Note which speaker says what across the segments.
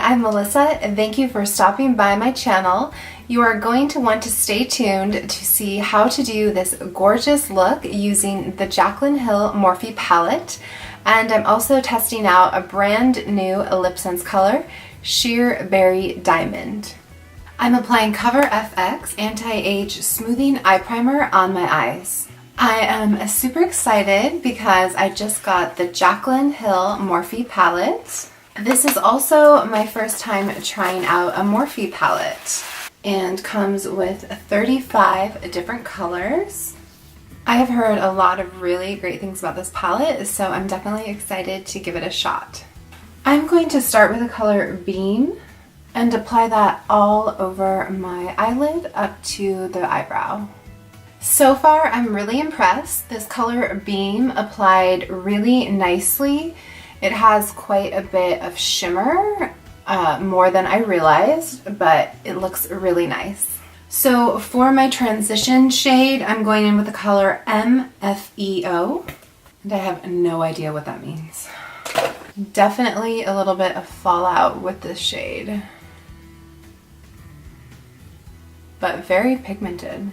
Speaker 1: I'm Melissa, and thank you for stopping by my channel. You are going to want to stay tuned to see how to do this gorgeous look using the Jaclyn Hill Morphe palette. And I'm also testing out a brand new LipSense color, Sheer Berry Diamond. I'm applying Cover FX Anti-Age Smoothing Eye Primer on my eyes. I am super excited because I just got the Jaclyn Hill Morphe palette. This is also my first time trying out a Morphe palette and comes with 35 different colors. I have heard a lot of really great things about this palette, so I'm definitely excited to give it a shot. I'm going to start with the color Beam and apply that all over my eyelid up to the eyebrow. So far, I'm really impressed. This color Beam applied really nicely. It has quite a bit of shimmer, more than I realized, but it looks really nice. So for my transition shade, I'm going in with the color MFEO, and I have no idea what that means. Definitely a little bit of fallout with this shade, but very pigmented.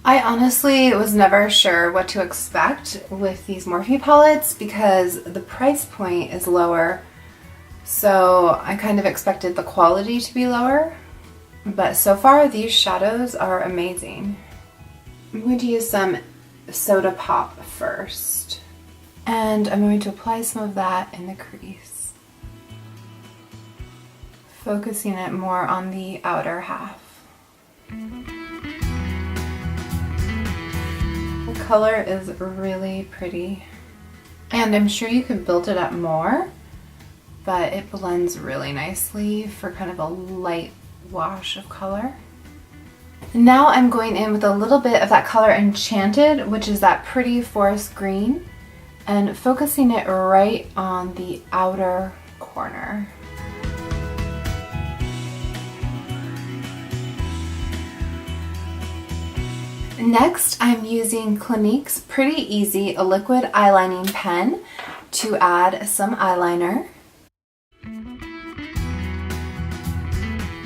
Speaker 1: I honestly was never sure what to expect with these Morphe palettes because the price point is lower, so I kind of expected the quality to be lower, but so far these shadows are amazing. I'm going to use some Soda Pop first, and I'm going to apply some of that in the crease, focusing it more on the outer half. The color is really pretty, and I'm sure you could build it up more, but it blends really nicely for kind of a light wash of color. Now I'm going in with a little bit of that color Enchanted, which is that pretty forest green, and focusing it right on the outer corner. Next, I'm using Clinique's Pretty Easy liquid eyelining pen to add some eyeliner.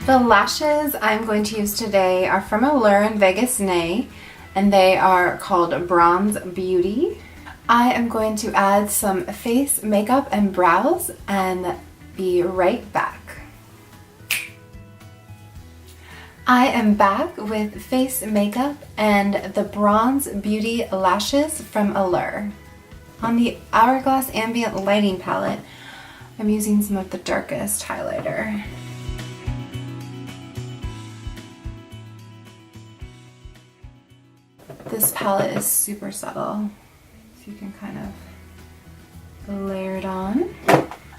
Speaker 1: The lashes I'm going to use today are from Allure and Vegas Nay, and they are called Bronze Beauty. I am going to add some face makeup and brows and be right back. I am back with face makeup and the Bronze Beauty lashes from Allure. On the Hourglass Ambient Lighting palette, I'm using some of the darkest highlighter. This palette is super subtle, so you can kind of layer it on.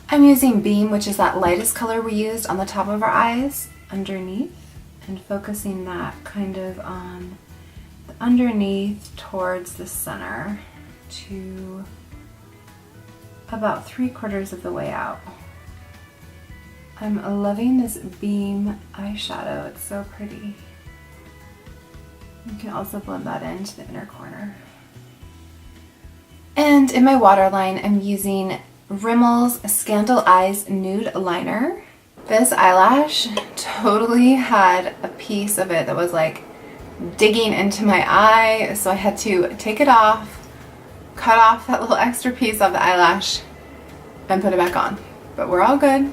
Speaker 1: I'm using Beam, which is that lightest color we used on the top of our eyes, underneath, and focusing that kind of on the underneath towards the center to about 3/4 of the way out. I'm loving this Beam eyeshadow, it's so pretty. You can also blend that into the inner corner. And in my waterline, I'm using Rimmel's Scandal Eyes Nude Liner. This eyelash totally had a piece of it that was like digging into my eye, so I had to take it off, cut off that little extra piece of the eyelash, and put it back on. But we're all good.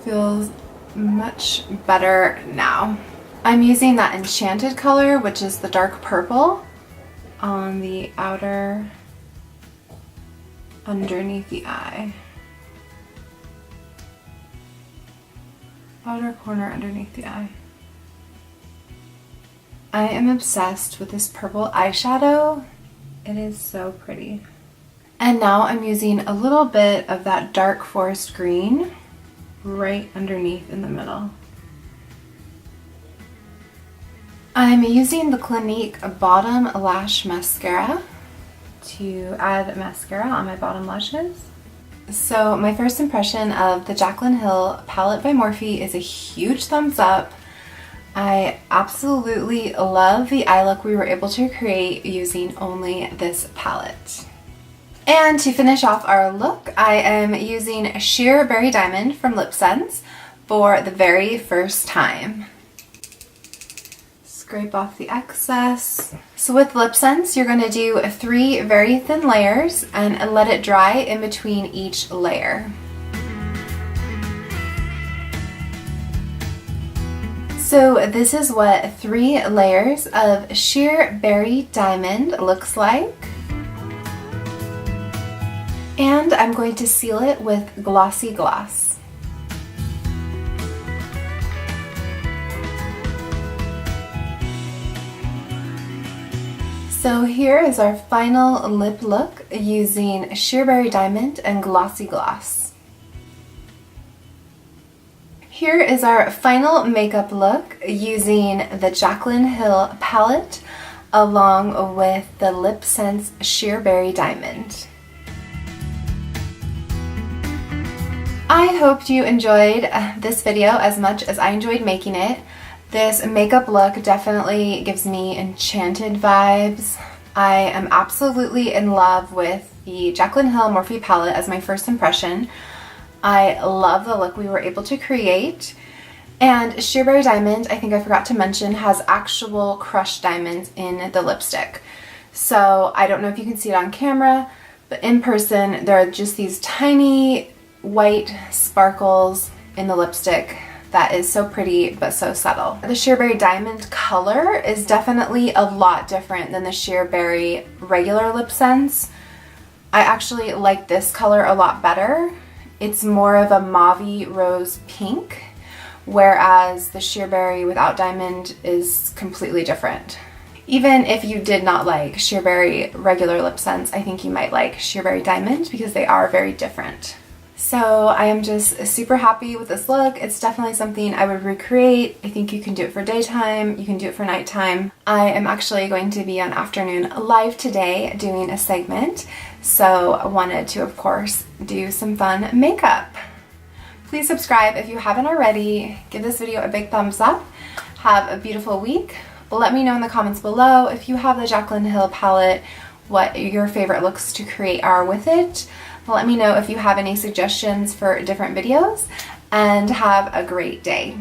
Speaker 1: Feels much better now. I'm using that Enchanted color, which is the dark purple, on the outer underneath the eye. Outer corner underneath the eye. I am obsessed with this purple eyeshadow. It is so pretty. And now I'm using a little bit of that dark forest green right underneath in the middle. I'm using the Clinique Bottom Lash Mascara to add mascara on my bottom lashes. So my first impression of the Jaclyn Hill palette by Morphe is a huge thumbs up. I absolutely love the eye look we were able to create using only this palette. And to finish off our look, I am using Sheer Berry Diamond from LipSense for the very first time. Scrape off the excess. So with LipSense, you're going to do 3 very thin layers and let it dry in between each layer. So this is what 3 layers of Sheer Berry Diamond looks like. And I'm going to seal it with Glossy Gloss. So here is our final lip look using Sheer Berry Diamond and Glossy Gloss. Here is our final makeup look using the Jaclyn Hill palette along with the LipSense Sheer Berry Diamond. I hope you enjoyed this video as much as I enjoyed making it. This makeup look definitely gives me enchanted vibes. I am absolutely in love with the Jaclyn Hill Morphe palette as my first impression. I love the look we were able to create. And Sheer Berry Diamond, I think I forgot to mention, has actual crushed diamonds in the lipstick. So I don't know if you can see it on camera, but in person there are just these tiny white sparkles in the lipstick that is so pretty but so subtle. The Sheer Berry Diamond color is definitely a lot different than the Sheer Berry regular LipSense. I actually like this color a lot better. It's more of a mauve-y rose pink, whereas the Sheer Berry without diamond is completely different. Even if you did not like Sheer Berry regular LipSense, I think you might like Sheer Berry Diamond because they are very different. So I am just super happy with this look. It's definitely something I would recreate. I think you can do it for daytime, you can do it for nighttime. I am actually going to be on Afternoon Live today doing a segment, so I wanted to, of course, do some fun makeup. Please subscribe if you haven't already. Give this video a big thumbs up. Have a beautiful week. Let me know in the comments below if you have the Jaclyn Hill palette, what your favorite looks to create are with it. Let me know if you have any suggestions for different videos, and have a great day.